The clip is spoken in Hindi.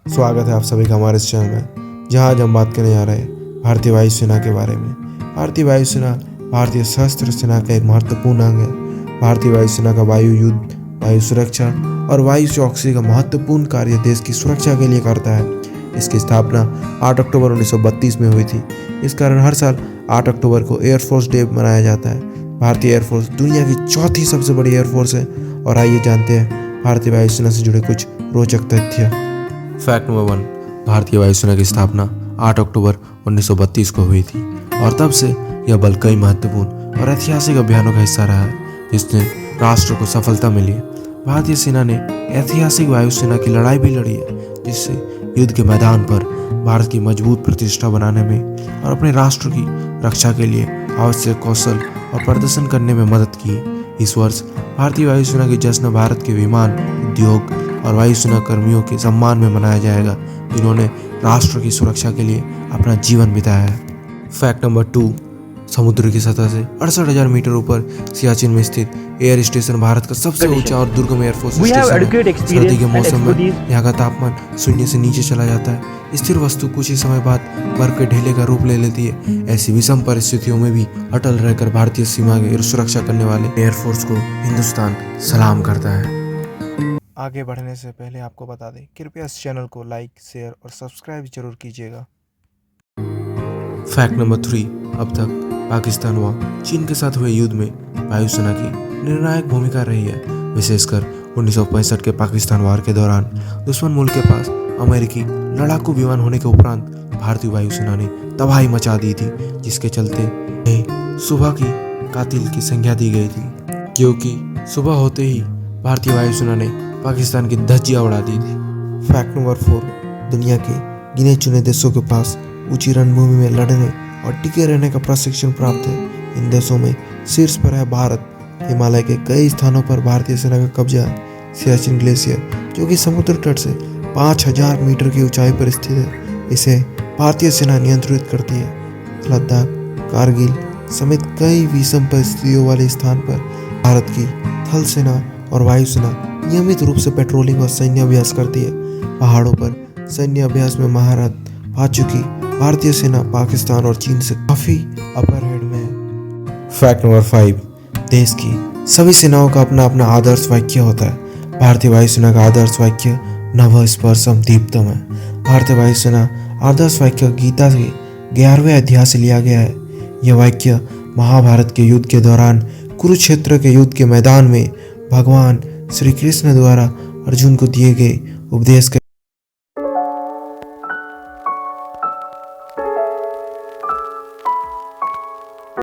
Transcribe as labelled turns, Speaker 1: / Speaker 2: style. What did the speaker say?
Speaker 1: स्वागत है आप सभी का हमारे इस चैनल में, जहां आज हम बात करने जा रहे हैं भारतीय वायुसेना के बारे में। भारतीय वायुसेना भारतीय सशस्त्र सेना का एक महत्वपूर्ण अंग है। भारतीय वायुसेना का वायु युद्ध, वायु सुरक्षा और वायु चौकसी का महत्वपूर्ण कार्य देश की सुरक्षा के लिए करता है। इसकी स्थापना 8 अक्टूबर 1932 में हुई थी। इस कारण हर साल 8 अक्टूबर को एयरफोर्स डे मनाया जाता है। भारतीय एयरफोर्स दुनिया की चौथी सबसे बड़ी एयरफोर्स है। और आइए जानते हैं भारतीय वायुसेना से जुड़े कुछ रोचक तथ्य। फैक्ट नंबर 1, भारतीय वायुसेना की स्थापना 8 अक्टूबर 1932 को हुई थी और तब से यह बल कई महत्वपूर्ण और ऐतिहासिक अभियानों का हिस्सा रहा है, जिसने राष्ट्र को सफलता मिली है। भारतीय सेना ने ऐतिहासिक वायुसेना की लड़ाई भी लड़ी है, जिससे युद्ध के मैदान पर भारत की मजबूत प्रतिष्ठा बनाने में और अपने राष्ट्र की रक्षा के लिए आवश्यक कौशल और प्रदर्शन करने में मदद की। इस वर्ष भारतीय वायुसेना की जश्न भारत के विमान उद्योग और वायुसेना कर्मियों के सम्मान में मनाया जाएगा, जिन्होंने राष्ट्र की सुरक्षा के लिए अपना जीवन बिताया है। फैक्ट नंबर 2, समुद्र की सतह से 68,000 मीटर ऊपर सियाचिन में स्थित एयर स्टेशन भारत का सबसे ऊंचा और दुर्गम एयरफोर्स स्टेशन है। सर्दी के मौसम में यहाँ का तापमान शून्य से नीचे चला जाता है। स्थिर वस्तु कुछ ही समय बाद बर्फ के ढेले का रूप ले लेती है। ऐसी विषम परिस्थितियों में भी अटल रहकर भारतीय सीमा की सुरक्षा करने वाले एयरफोर्स को हिंदुस्तान सलाम करता है। आगे बढ़ने से पहले आपको बता दें, कृपया इस चैनल को लाइक, शेयर और सब्सक्राइब जरूर कीजिएगा। फैक्ट नंबर 3, अब तक पाकिस्तान व चीन के साथ हुए युद्ध में वायुसेना की निर्णायक भूमिका रही है। विशेषकर 1965 के पाकिस्तान वार के दौरान दुश्मन मुल्क के पास अमेरिकी लड़ाकू विमान होने के उपरांत भारतीय वायुसेना ने तबाही मचा दी थी, जिसके चलते सुबह की कातिल की संज्ञा दी गई थी, क्योंकि सुबह होते ही भारतीय वायुसेना ने पाकिस्तान की धज्जियां उड़ा दी थी। फैक्ट नंबर 4, दुनिया के गिने चुने देशों के पास ऊंची रणभूमि में लड़ने और टिके रहने का प्रशिक्षण प्राप्त है। इन देशों में शीर्ष पर है भारत। हिमालय के कई स्थानों पर भारतीय सेना का कब्जा है। सियाचिन ग्लेशियर, जो कि समुद्र तट से 5000 मीटर की ऊंचाई पर स्थित है, इसे भारतीय सेना नियंत्रित करती है। लद्दाख, कारगिल समेत कई विषम परिस्थितियों वाले स्थान पर भारत की थल सेना और वायुसेना नियमित रूप से पेट्रोलिंग और सैन्य अभ्यास करती है। पहाड़ों पर सैन्य अभ्यास में महारत पा चुकी भारतीय सेना पाकिस्तान और चीन से काफी अपर हेड में है। फैक्ट नंबर 5, देश की सभी सेनाओं का अपना अपना आदर्श वाक्य होता है। भारतीय वायुसेना का आदर्श वाक्य नभ स्पर्शम दीप्तम है। भारतीय वायुसेना आदर्श वाक्य गीता के 11वें अध्याय से लिया गया है। यह वाक्य महाभारत के युद्ध के दौरान कुरुक्षेत्र के युद्ध के मैदान में भगवान श्री कृष्ण द्वारा अर्जुन को दिए गए उपदेश